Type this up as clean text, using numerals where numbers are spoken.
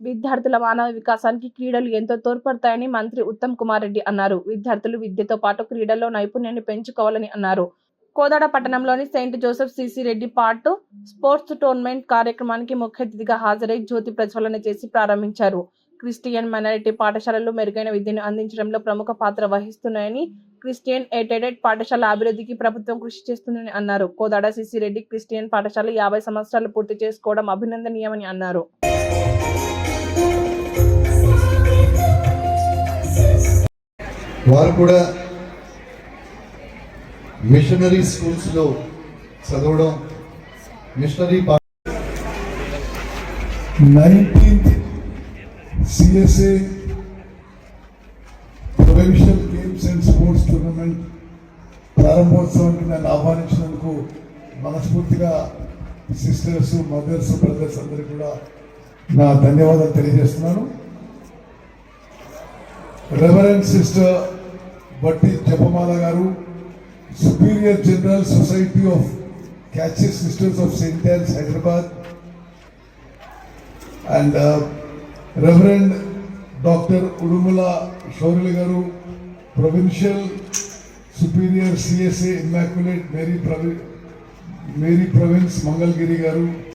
విద్యార్థుల మానవ వికాసానికి క్రీడలు ఎంతో తోడ్పడతాయని మంత్రి ఉత్తమ్ కుమార్ రెడ్డి అన్నారు. విద్యార్థులు విద్యతో పాటు క్రీడల్లో నైపుణ్యాన్ని పెంచుకోవాలని అన్నారు. కోదాడ పట్టణంలోని Saint Joseph CC Reddy part sports tournament కార్యక్రమానికి ముఖ్య అతిథిగా హాజరై జ్యోతి ప్రజ్వలన చేసి ప్రారంభించారు. క్రిస్టియన్ మైనారిటీ పాఠశాలలు మెరుగైన విద్యను అందించడంలో ప్రముఖ పాత్ర వహిస్తున్నాయని, క్రిస్టియన్ ఎయిడెడ్ పాఠశాల అభివృద్ధికి ప్రభుత్వం కృషి చేస్తుందని అన్నారు. కోదాడ సిసి రెడ్డి క్రిస్టియన్ పాఠశాల 50 సంవత్సరాలు పూర్తి చేసుకోవడం అభినందనీయమని అన్నారు. వారు కూడా మిషనరీ స్కూల్స్ లో చదవడం, missionary 19th CSA provincial games and sports tournament ప్రారంభోత్సవానికి నన్ను ఆహ్వానించినందుకు మనస్ఫూర్తిగా సిస్టర్స్, మదర్స్, బ్రదర్స్ అందరికీ కూడా నా ధన్యవాదాలు తెలియజేస్తున్నాను. రెవరెండ్ సిస్టర్ బట్టి జపమాల గారు, superior general society of catechist sisters of Saint Ann's Hyderabad, and reverend doctor Udumala Shauryulu గారు, provincial superior CSA Immaculate Mary province Mangalagiri గారు,